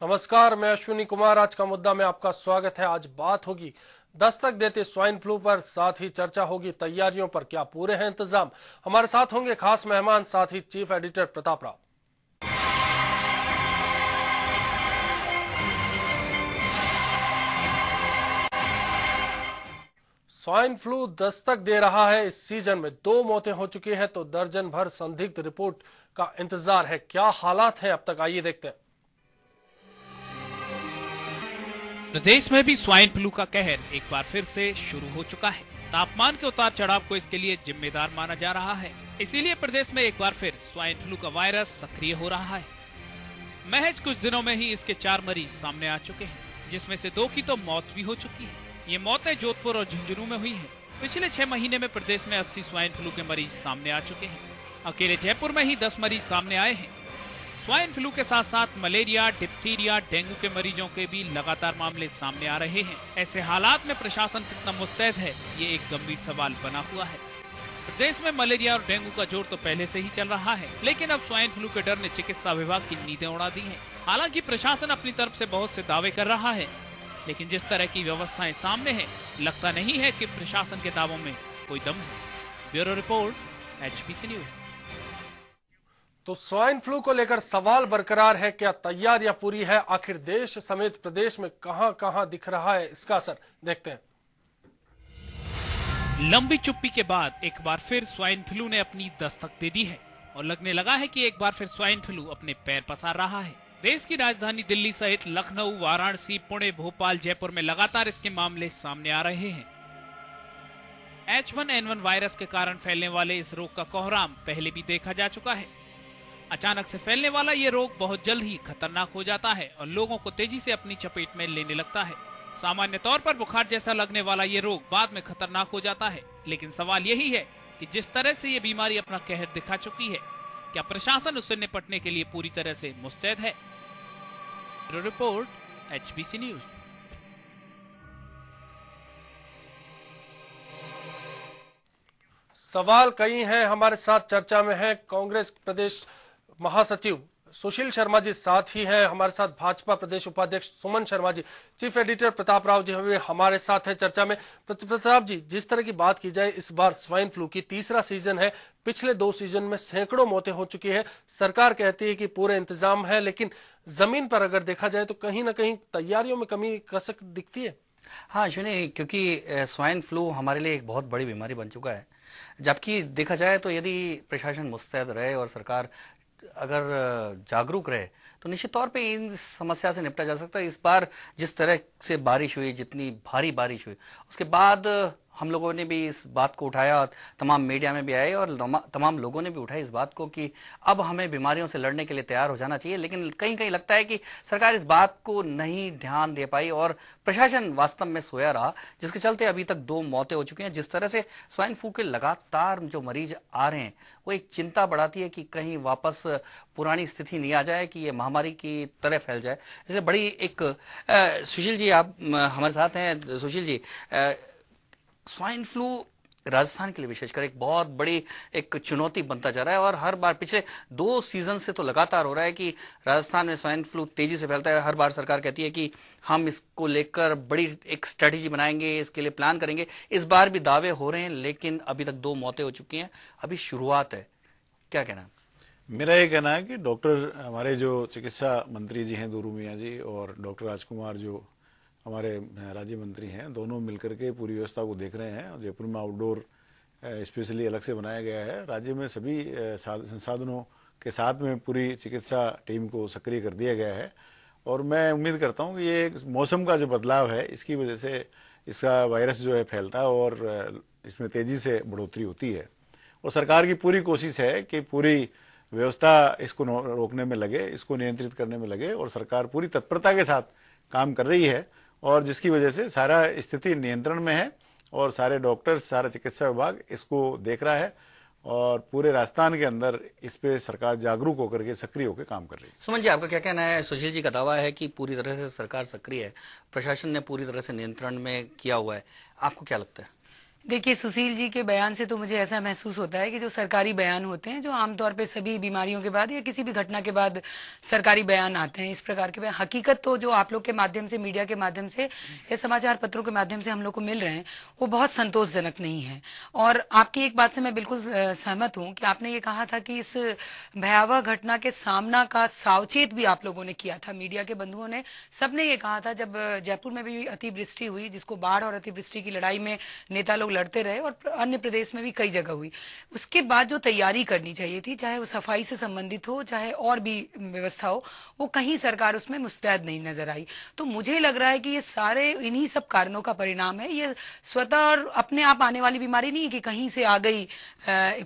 नमस्कार, मैं अश्विनी कुमार। आज का मुद्दा में आपका स्वागत है। आज बात होगी दस्तक देते स्वाइन फ्लू पर, साथ ही चर्चा होगी तैयारियों पर, क्या पूरे हैं इंतजाम। हमारे साथ होंगे खास मेहमान, साथ ही chief editor Pratap Rao. Swine flu दस्तक दे रहा है। इस सीजन में 2 मौतें हो चुकी हैं तो दर्जन भर संदिग्ध रिपोर्ट का इंतजार है। क्या हालात हैं अब तक, आइए देखते हैं। प्रदेश में भी स्वाइन फ्लू का कहर एक बार फिर से शुरू हो चुका है। तापमान के उतार चढ़ाव को इसके लिए जिम्मेदार माना जा रहा है। इसीलिए प्रदेश में एक बार फिर स्वाइन फ्लू का वायरस सक्रिय हो रहा है। महज कुछ दिनों में ही इसके 4 मरीज सामने आ चुके हैं, जिसमें से 2 की तो मौत भी हो चुकी है। ये मौतें जोधपुर और झुंझुनू में हुई हैं। पिछले 6 महीने में प्रदेश में 80 स्वाइन फ्लू के मरीज सामने आ चुके हैं। अकेले जयपुर में ही 10 मरीज सामने आए हैं। स्वाइन फ्लू के साथ साथ मलेरिया, डिप्थीरिया, डेंगू के मरीजों के भी लगातार मामले सामने आ रहे हैं। ऐसे हालात में प्रशासन कितना मुस्तैद है, ये एक गंभीर सवाल बना हुआ है। प्रदेश में मलेरिया और डेंगू का जोर तो पहले से ही चल रहा है, लेकिन अब स्वाइन फ्लू के डर ने चिकित्सा विभाग की नींदें उड़ा दी हैं। हालांकि प्रशासन अपनी तरफ से बहुत से दावे कर रहा है, लेकिन जिस तरह की व्यवस्थाएं सामने है, लगता नहीं है कि प्रशासन के दावों में कोई दम है। Bureau report, HBC news. तो स्वाइन फ्लू को लेकर सवाल बरकरार है। क्या तैयारियां पूरी है? आखिर देश समेत प्रदेश में कहां कहां दिख रहा है इसका असर, देखते हैं। लंबी चुप्पी के बाद एक बार फिर स्वाइन फ्लू ने अपनी दस्तक दे दी है और लगने लगा है कि एक बार फिर स्वाइन फ्लू अपने पैर पसार रहा है। देश की राजधानी दिल्ली सहित लखनऊ, वाराणसी, पुणे, भोपाल, जयपुर में लगातार इसके मामले सामने आ रहे हैं। H1N1 वायरस के कारण फैलने वाले इस रोग का कोहराम पहले भी देखा जा चुका है। अचानक से फैलने वाला ये रोग बहुत जल्द ही खतरनाक हो जाता है और लोगों को तेजी से अपनी चपेट में लेने लगता है। सामान्य तौर पर बुखार जैसा लगने वाला ये रोग बाद में खतरनाक हो जाता है, लेकिन सवाल यही है कि जिस तरह से ये बीमारी अपना कहर दिखा चुकी है, क्या प्रशासन उससे निपटने के लिए पूरी तरह से मुस्तैद है? Report, HBC news. सवाल कई हैं। हमारे साथ चर्चा में है कांग्रेस प्रदेश महासचिव सुशील शर्मा जी, साथ ही है हमारे साथ भाजपा प्रदेश उपाध्यक्ष सुमन शर्मा जी, चीफ एडिटर प्रताप राव जी भी हमारे साथ है चर्चा में। प्रताप जी, जिस तरह की बात की जाए, इस बार स्वाइन फ्लू की तीसरा सीजन है। पिछले 2 सीजन में सैकड़ों मौतें हो चुकी है। सरकार कहती है कि पूरे इंतजाम है, लेकिन जमीन पर अगर देखा जाए तो कहीं ना कहीं तैयारियों में कमी कसक दिखती है। हाँ अश्विनी, क्योंकि स्वाइन फ्लू हमारे लिए एक बहुत बड़ी बीमारी बन चुका है। जबकि देखा जाए तो यदि प्रशासन मुस्तैद रहे और सरकार अगर जागरूक रहे तो निश्चित तौर पे इन समस्या से निपटा जा सकता है। इस बार जिस तरह से बारिश हुई, जितनी भारी बारिश हुई, उसके बाद हम लोगों ने भी इस बात को उठाया, तमाम मीडिया में भी आए और तमाम लोगों ने भी उठाई इस बात को कि अब हमें बीमारियों से लड़ने के लिए तैयार हो जाना चाहिए। लेकिन कहीं कहीं लगता है कि सरकार इस बात को नहीं ध्यान दे पाई और प्रशासन वास्तव में सोया रहा, जिसके चलते अभी तक 2 मौतें हो चुकी हैं। जिस तरह से स्वाइन फ्लू के लगातार जो मरीज आ रहे हैं, वो एक चिंता बढ़ाती है कि कहीं वापस पुरानी स्थिति नहीं आ जाए, कि ये महामारी की तरह फैल जाए। इसलिए बड़ी एक सुशील जी, आप हमारे साथ हैं। सुशील जी, स्वाइन फ्लू राजस्थान के लिए विशेषकर एक बहुत बड़ी एक चुनौती बनता जा रहा है और हर बार पिछले 2 सीजन से तो लगातार हो रहा है कि राजस्थान में स्वाइन फ्लू तेजी से फैलता है। हर बार सरकार कहती है कि हम इसको लेकर बड़ी एक स्ट्रेटेजी बनाएंगे, इसके लिए प्लान करेंगे। इस बार भी दावे हो रहे हैं, लेकिन अभी तक 2 मौतें हो चुकी हैं। अभी शुरुआत है, क्या कहना है? मेरा ये कहना है कि डॉक्टर, हमारे जो चिकित्सा मंत्री जी हैं दूरू मियाँ जी, और डॉक्टर राजकुमार जो हमारे राज्य मंत्री हैं, दोनों मिलकर के पूरी व्यवस्था को देख रहे हैं। जयपुर में आउटडोर स्पेशली अलग से बनाया गया है। राज्य में सभी संसाधनों के साथ में पूरी चिकित्सा टीम को सक्रिय कर दिया गया है और मैं उम्मीद करता हूं कि ये मौसम का जो बदलाव है, इसकी वजह से इसका वायरस जो है फैलता है और इसमें तेजी से बढ़ोतरी होती है। और सरकार की पूरी कोशिश है कि पूरी व्यवस्था इसको रोकने में लगे, इसको नियंत्रित करने में लगे और सरकार पूरी तत्परता के साथ काम कर रही है और जिसकी वजह से सारा स्थिति नियंत्रण में है और सारे डॉक्टर्स, सारा चिकित्सा विभाग इसको देख रहा है और पूरे राजस्थान के अंदर इस पे सरकार जागरूक होकर के सक्रिय होकर काम कर रही है। सुमन जी, आपका क्या कहना है? सुशील जी का दावा है कि पूरी तरह से सरकार सक्रिय है, प्रशासन ने पूरी तरह से नियंत्रण में किया हुआ है। आपको क्या लगता है? देखिए, सुशील जी के बयान से तो मुझे ऐसा महसूस होता है कि जो सरकारी बयान होते हैं, जो आमतौर पे सभी बीमारियों के बाद या किसी भी घटना के बाद सरकारी बयान आते हैं, इस प्रकार के बयान, हकीकत तो जो आप लोग के माध्यम से, मीडिया के माध्यम से या समाचार पत्रों के माध्यम से हम लोग को मिल रहे हैं, वो बहुत संतोषजनक नहीं है। और आपकी एक बात से मैं बिल्कुल सहमत हूँ कि आपने ये कहा था कि इस भयावह घटना के सामना का सावचेत भी आप लोगों ने किया था, मीडिया के बंधुओं ने, सबने ये कहा था। जब जयपुर में भी अतिवृष्टि हुई, जिसको बाढ़ और अतिवृष्टि की लड़ाई में नेता लोग लड़ते रहे, और अन्य प्रदेश में भी कई जगह हुई, उसके बाद जो तैयारी करनी चाहिए थी, चाहे वो सफाई से संबंधित हो, चाहे और भी व्यवस्था हो, वो कहीं सरकार उसमें मुस्तैद नहीं नजर आई। तो मुझे लग रहा है कि ये सारे इन्हीं सब कारणों का परिणाम है। ये स्वतः और अपने आप आने वाली बीमारी नहीं है कि कहीं से आ गई,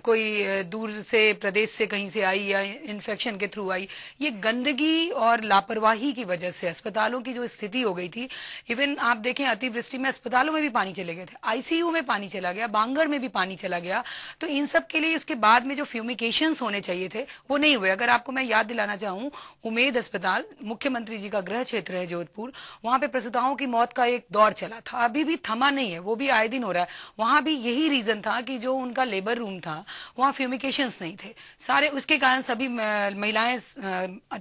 कोई दूर से प्रदेश से कहीं से आई या इन्फेक्शन के थ्रू आई। ये गंदगी और लापरवाही की वजह से अस्पतालों की जो स्थिति हो गई थी, इवन आप देखें अतिवृष्टि में अस्पतालों में भी पानी चले गए थे, आईसीयू में पानी चला गया, बांगर में भी पानी चला गया। तो इन सब के लिए उसके बाद में जो फ्यूमिकेशंस होने चाहिए थे वो नहीं हुए। अगर आपको मैं याद दिलाना चाहूं, उमेद अस्पताल, मुख्यमंत्री जी का गृह क्षेत्र है जोधपुर, वहां पे प्रसूताओं की मौत का एक दौर चला था, अभी भी थमा नहीं है, वो भी आए दिन हो रहा है। वहां भी यही रीजन था कि जो उनका लेबर रूम था वहां फ्यूमिकेशंस नहीं थे सारे, उसके कारण सभी महिलाएं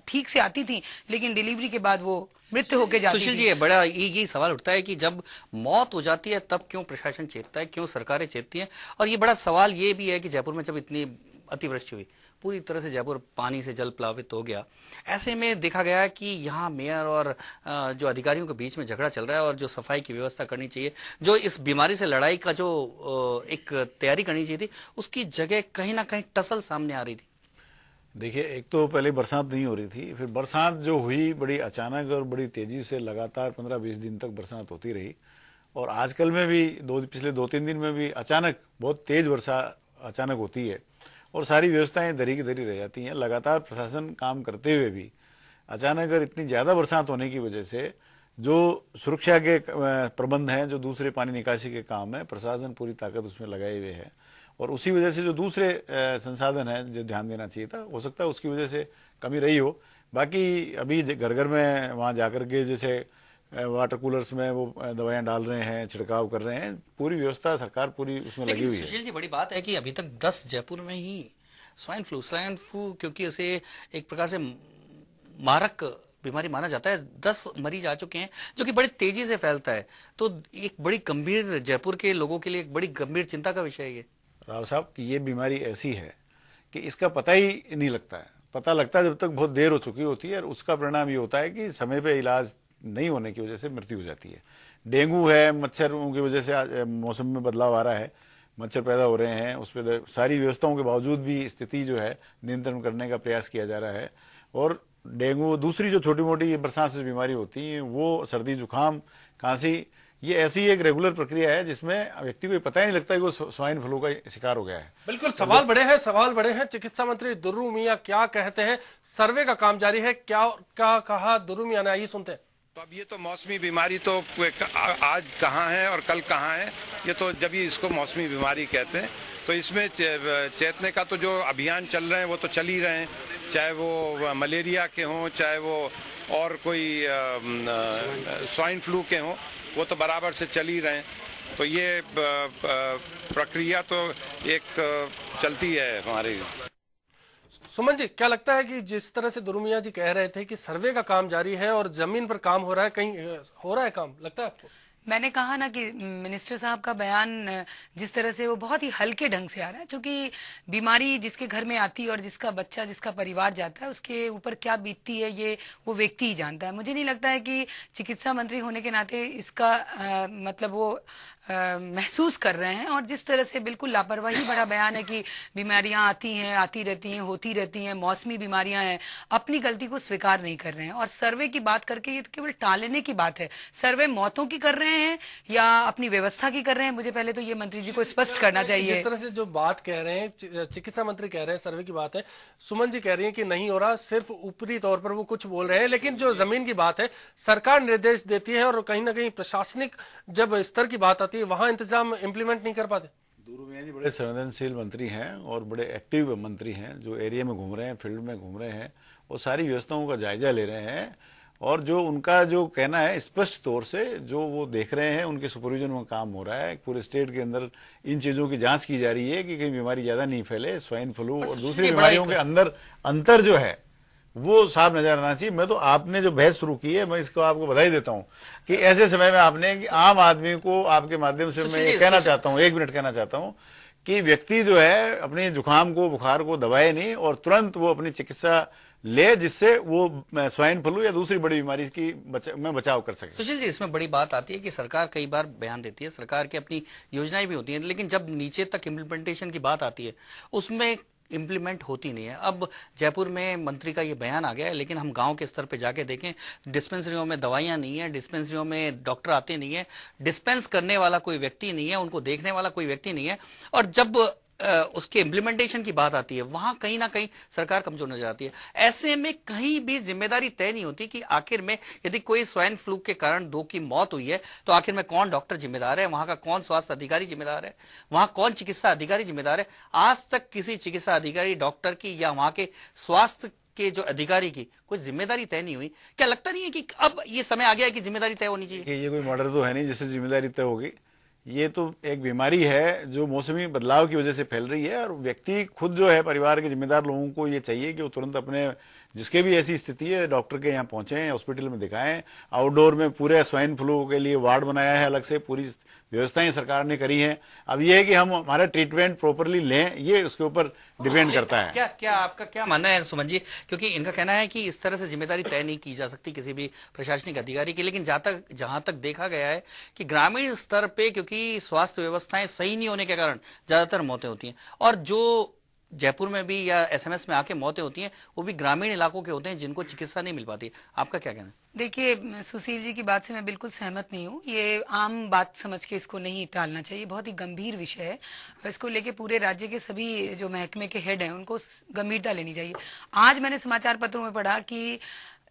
ठीक से आती थी, लेकिन डिलीवरी के बाद वो मृत्यु होके जाती सुशील थी। जी, बड़ा ये सवाल उठता है कि जब मौत हो जाती है तब क्यों प्रशासन चेतता है, क्यों सरकारें चेतती हैं? और ये बड़ा सवाल ये भी है कि जयपुर में जब इतनी अतिवृष्टि हुई, पूरी तरह से जयपुर पानी से जल प्लावित हो गया, ऐसे में देखा गया कि यहाँ मेयर और जो अधिकारियों के बीच में झगड़ा चल रहा है, और जो सफाई की व्यवस्था करनी चाहिए, जो इस बीमारी से लड़ाई का जो एक तैयारी करनी चाहिए थी, उसकी जगह कहीं ना कहीं टसल सामने आ रही थी। देखिए, एक तो पहले बरसात नहीं हो रही थी, फिर बरसात जो हुई बड़ी अचानक और बड़ी तेजी से, लगातार 15-20 दिन तक बरसात होती रही। और आजकल में भी पिछले 2-3 दिन में भी अचानक बहुत तेज वर्षा अचानक होती है और सारी व्यवस्थाएं दरी की दरी रह जाती हैं। लगातार प्रशासन काम करते हुए भी अचानक अगर इतनी ज्यादा बरसात होने की वजह से जो सुरक्षा के प्रबंध हैं, जो दूसरे पानी निकासी के काम है, प्रशासन पूरी ताकत उसमें लगाए हुए है, और उसी वजह से जो दूसरे संसाधन हैं जो ध्यान देना चाहिए था, हो सकता है उसकी वजह से कमी रही हो। बाकी अभी घर घर में वहां जाकर के जैसे वाटर कूलर्स में वो दवाइयां डाल रहे हैं, छिड़काव कर रहे हैं, पूरी व्यवस्था सरकार पूरी उसमें लगी हुई है। सुशील जी, बड़ी बात है कि अभी तक 10 जयपुर में ही स्वाइन फ्लू, क्योंकि इसे एक प्रकार से मारक बीमारी माना जाता है, 10 मरीज आ चुके हैं, जो कि बड़ी तेजी से फैलता है। तो एक बड़ी गंभीर, जयपुर के लोगों के लिए एक बड़ी गंभीर चिंता का विषय है ये। राव साहब की ये बीमारी ऐसी है कि इसका पता ही नहीं लगता है। पता लगता है जब तक बहुत देर हो चुकी होती है, और उसका परिणाम ये होता है कि समय पे इलाज नहीं होने की वजह से मृत्यु हो जाती है। डेंगू है, मच्छरों की वजह से मौसम में बदलाव आ रहा है, मच्छर पैदा हो रहे हैं, उस पर सारी व्यवस्थाओं के बावजूद भी स्थिति जो है नियंत्रण करने का प्रयास किया जा रहा है। और डेंगू, दूसरी जो छोटी मोटी बरसात से बीमारी होती है, वो सर्दी, जुकाम, खांसी, ये ऐसी एक रेगुलर प्रक्रिया है जिसमें व्यक्ति को पता ही नहीं लगता कि वो स्वाइन फ्लू का शिकार हो गया है। बिल्कुल, सवाल बड़े हैं। चिकित्सा मंत्री दुर्रू मियां क्या कहते हैं? सर्वे का काम जारी है, क्या कहा दुर्रू मियां ने, आइए सुनते हैं। तो अब ये तो मौसमी बीमारी तो आज कहाँ है और कल कहाँ है, ये तो जब ये इसको मौसमी बीमारी कहते हैं। तो इसमें चेतने का तो जो अभियान चल रहे हैं वो तो चल ही रहे हैं, चाहे वो मलेरिया के हों, चाहे वो और कोई स्वाइन फ्लू के हों, वो तो बराबर से चल ही रहे हैं। तो ये प्रक्रिया तो एक चलती है हमारी। सुमन जी, क्या लगता है कि जिस तरह से दुर्मिया जी कह रहे थे कि सर्वे का काम जारी है और जमीन पर काम हो रहा है, कहीं हो रहा है काम, लगता है आपको? मैंने कहा ना कि मिनिस्टर साहब का बयान जिस तरह से वो बहुत ही हल्के ढंग से आ रहा है, क्योंकि बीमारी जिसके घर में आती है और जिसका बच्चा, जिसका परिवार जाता है, उसके ऊपर क्या बीतती है ये वो व्यक्ति ही जानता है। मुझे नहीं लगता है कि चिकित्सा मंत्री होने के नाते इसका मतलब वो महसूस कर रहे हैं। और जिस तरह से बिल्कुल लापरवाही भरा बयान है कि बीमारियां आती हैं, आती रहती हैं, होती रहती हैं, मौसमी बीमारियां हैं, अपनी गलती को स्वीकार नहीं कर रहे हैं। और सर्वे की बात करके ये केवल टालने की बात है। सर्वे मौतों की कर रहे हैं या अपनी व्यवस्था की कर रहे हैं, मुझे पहले तो ये मंत्री जी को स्पष्ट करना चाहिए। जिस तरह से जो बात कह रहे हैं, चिकित्सा मंत्री कह रहे हैं सर्वे की बात है, सुमन जी कह रही है कि नहीं हो रहा, सिर्फ ऊपरी तौर पर वो कुछ बोल रहे हैं, लेकिन जो जमीन की बात है सरकार निर्देश देती है और कहीं ना कहीं प्रशासनिक जब स्तर की बात आती है वहां इंतजाम इम्प्लीमेंट नहीं कर पाते। दुर्रू मियां जी बड़े संवेदनशील मंत्री हैं और बड़े एक्टिव मंत्री हैं, जो एरिया में घूम रहे हैं, फील्ड में घूम रहे हैं और सारी व्यवस्थाओं का जायजा ले रहे हैं। और जो उनका जो कहना है स्पष्ट तौर से जो वो देख रहे हैं, उनके सुपरविजन में काम हो रहा है, पूरे स्टेट के अंदर इन चीजों की जांच की जा रही है कि कहीं बीमारी ज्यादा नहीं फैले, स्वाइन फ्लू और दूसरी बीमारियों के अंदर अंतर जो है वो साफ नजर आना चाहिए। मैं तो आपने जो बहस शुरू की है, मैं इसको आपको बधाई देता हूं कि ऐसे समय में आपने कि आम आदमी को आपके माध्यम से मैं ये कहना चाहता हूं, 1 मिनट कहना चाहता हूं कि व्यक्ति जो है अपने जुकाम को, बुखार को दबाए नहीं और तुरंत वो अपनी चिकित्सा ले, जिससे वो स्वाइन फ्लू या दूसरी बड़ी बीमारी की में बचाव कर सके। सुशील जी, इसमें बड़ी बात आती है कि सरकार कई बार बयान देती है, सरकार की अपनी योजनाएं भी होती हैं, लेकिन जब नीचे तक इम्प्लीमेंटेशन की बात आती है उसमें इम्प्लीमेंट होती नहीं है। अब जयपुर में मंत्री का ये बयान आ गया है, लेकिन हम गांव के स्तर पे जाके देखें, डिस्पेंसरियों में दवाइयां नहीं है, डिस्पेंसरियों में डॉक्टर आते नहीं है, डिस्पेंस करने वाला कोई व्यक्ति नहीं है, उनको देखने वाला कोई व्यक्ति नहीं है। और जब उसके इम्प्लीमेंटेशन की बात आती है, वहां कहीं ना कहीं सरकार कमजोर नजर आती है। ऐसे में कहीं भी जिम्मेदारी तय नहीं होती कि आखिर में यदि कोई स्वाइन फ्लू के कारण 2 की मौत हुई है तो आखिर में कौन डॉक्टर जिम्मेदार है, वहां का कौन स्वास्थ्य अधिकारी जिम्मेदार है, वहां कौन चिकित्सा अधिकारी जिम्मेदार है। आज तक किसी चिकित्सा अधिकारी, डॉक्टर की या वहां के स्वास्थ्य के जो अधिकारी की कोई जिम्मेदारी तय नहीं हुई। क्या लगता नहीं है कि अब ये समय आ गया है कि जिम्मेदारी तय होनी चाहिए? ये कोई मॉडल तो है नहीं जिससे जिम्मेदारी तय होगी। ये तो एक बीमारी है जो मौसमी बदलाव की वजह से फैल रही है, और व्यक्ति खुद जो है, परिवार के जिम्मेदार लोगों को ये चाहिए कि वो तुरंत अपने जिसके भी ऐसी स्थिति है डॉक्टर के यहाँ पहुंचे, हॉस्पिटल में दिखाएं। आउटडोर में पूरे स्वाइन फ्लू के लिए वार्ड बनाया है, अलग से पूरी व्यवस्थाएं सरकार ने करी हैं। अब ये है कि हम हमारा ट्रीटमेंट प्रॉपरली लें, ये उसके ऊपर डिपेंड करता है। क्या आपका क्या मानना है सुमन जी? क्योंकि इनका कहना है कि इस तरह से जिम्मेदारी तय नहीं की जा सकती किसी भी प्रशासनिक अधिकारी की, लेकिन जहां तक देखा गया है कि ग्रामीण स्तर पे क्योंकि स्वास्थ्य व्यवस्थाएं सही नहीं होने के कारण ज्यादातर मौतें होती हैं, और जो जयपुर में भी या एसएमएस में आके मौतें होती हैं वो भी ग्रामीण इलाकों के होते हैं जिनको चिकित्सा नहीं मिल पाती। आपका क्या कहना है? देखिए, सुशील जी की बात से मैं बिल्कुल सहमत नहीं हूँ। ये आम बात समझ के इसको नहीं टालना चाहिए, बहुत ही गंभीर विषय है। इसको लेके पूरे राज्य के सभी जो महकमे के हेड हैं उनको गंभीरता लेनी चाहिए। आज मैंने समाचार पत्रों में पढ़ा कि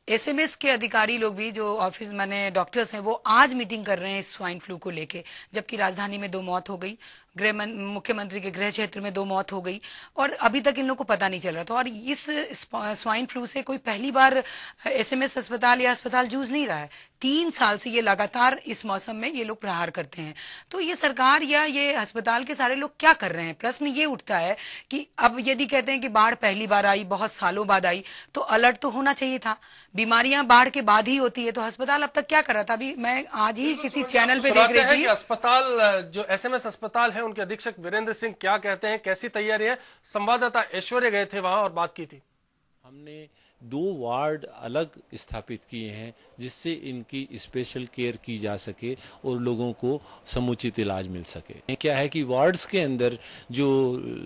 एसएमएस के अधिकारी लोग भी जो ऑफिस माने डॉक्टर्स हैं वो आज मीटिंग कर रहे हैं स्वाइन फ्लू को लेके, जबकि राजधानी में 2 मौत हो गई, मुख्यमंत्री के गृह क्षेत्र में 2 मौत हो गई, और अभी तक इन लोगों को पता नहीं चल रहा था। और इस स्वाइन फ्लू से कोई पहली बार एसएमएस अस्पताल या अस्पताल जूझ नहीं रहा है। 3 साल से ये लगातार इस मौसम में ये लोग प्रहार करते हैं। तो ये सरकार या ये अस्पताल के सारे लोग क्या कर रहे हैं? प्रश्न ये उठता है कि अब यदि कहते हैं कि बाढ़ पहली बार आई, बहुत सालों बाद आई, तो अलर्ट तो होना चाहिए था। बीमारियां बाढ़ के बाद ही होती है, तो अस्पताल अब तक क्या कर रहा था? अभी मैं आज ही किसी चैनल पे देख रही थी, अस्पताल जो एसएमएस अस्पताल है उनके अधीक्षक वीरेंद्र सिंह क्या कहते हैं, कैसी तैयारी है। संवाददाता ऐश्वर्य गए थे वहां और बात की थी। हमने 2 वार्ड अलग स्थापित किए हैं जिससे इनकी स्पेशल केयर की जा सके और लोगों को समुचित इलाज मिल सके। क्या है कि वार्ड्स के अंदर जो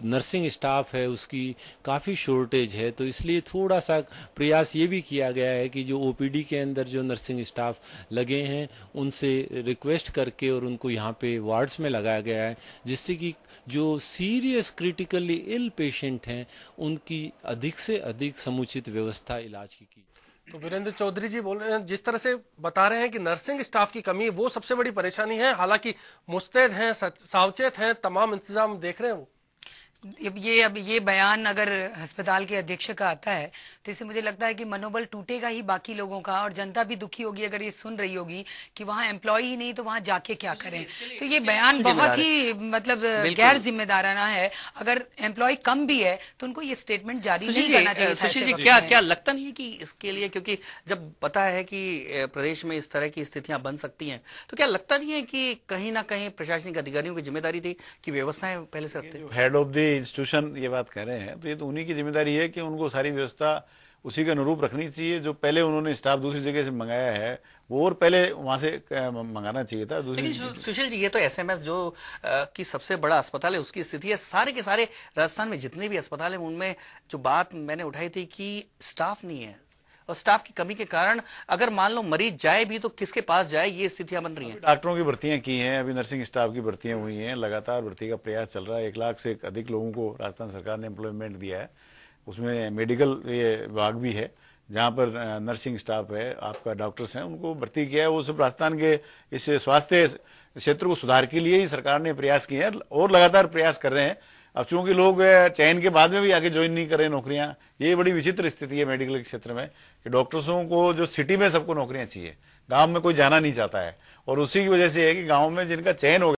नर्सिंग स्टाफ है उसकी काफ़ी शॉर्टेज है, तो इसलिए थोड़ा सा प्रयास ये भी किया गया है कि जो ओपीडी के अंदर जो नर्सिंग स्टाफ लगे हैं उनसे रिक्वेस्ट करके और उनको यहाँ पे वार्ड्स में लगाया गया है, जिससे कि जो सीरियस क्रिटिकली इल पेशेंट हैं उनकी अधिक से अधिक समुचित व्यवस्था इलाज की। तो वीरेंद्र चौधरी जी बोल रहे हैं, जिस तरह से बता रहे हैं कि नर्सिंग स्टाफ की कमी वो सबसे बड़ी परेशानी है, हालांकि मुस्तैद हैं, सावचेत हैं, तमाम इंतजाम देख रहे हैं वो। अब ये बयान अगर अस्पताल के अध्यक्ष का आता है तो इससे मुझे लगता है कि मनोबल टूटेगा ही बाकी लोगों का, और जनता भी दुखी होगी अगर ये सुन रही होगी कि वहाँ एम्प्लॉय ही नहीं तो वहाँ जाके क्या करें। तो ये बयान बहुत ही मतलब गैर जिम्मेदाराना है। अगर एम्प्लॉय कम भी है तो उनको ये स्टेटमेंट जारी नहीं करना चाहिए। सुशील जी, क्या लगता नहीं है कि इसके लिए, क्योंकि जब पता है कि प्रदेश में इस तरह की स्थितियां बन सकती हैं, तो क्या लगता नहीं है कि कहीं ना कहीं प्रशासनिक अधिकारियों की जिम्मेदारी थी कि व्यवस्थाएं पहले से रखते? हेड ऑफ द इंस्टीट्यूशन ये बात कह रहे हैं तो ये तो उन्हीं की जिम्मेदारी है कि उनको सारी व्यवस्था उसी के अनुरूप रखनी चाहिए। जो पहले उन्होंने स्टाफ दूसरी जगह से मंगाया है वो और पहले वहां से मंगाना चाहिए था। सुशील जी, ये तो एसएमएस जो की सबसे बड़ा अस्पताल है उसकी स्थिति है। सारे के सारे राजस्थान में जितने भी अस्पताल है उनमें जो बात मैंने उठाई थी कि स्टाफ नहीं है, और स्टाफ की कमी के कारण अगर मान लो मरीज जाए भी तो किसके पास जाए, ये स्थितियां बन रही हैं। डॉक्टरों की भर्तियां की हैं, अभी नर्सिंग स्टाफ की भर्तियां हुई हैं, लगातार भर्ती का प्रयास चल रहा है। 1 लाख से अधिक लोगों को राजस्थान सरकार ने एम्प्लॉयमेंट दिया है, उसमें मेडिकल विभाग भी है जहां पर नर्सिंग स्टाफ है, आपका डॉक्टर्स हैं, उनको भर्ती किया है। वो सब राजस्थान के इस स्वास्थ्य क्षेत्र को सुधार के लिए ही सरकार ने प्रयास किए हैं और लगातार प्रयास कर रहे हैं। अब चूंकि लोग चयन के बाद में भी आगे ज्वाइन नहीं कर रहे नौकरियां, ये बड़ी विचित्र स्थिति है मेडिकल के क्षेत्र में कि डॉक्टर्सों को जो सिटी में सबको नौकरियां चाहिए, गांव में कोई जाना नहीं चाहता है। और उसी की वजह से है कि गांव में जिनका चयन हो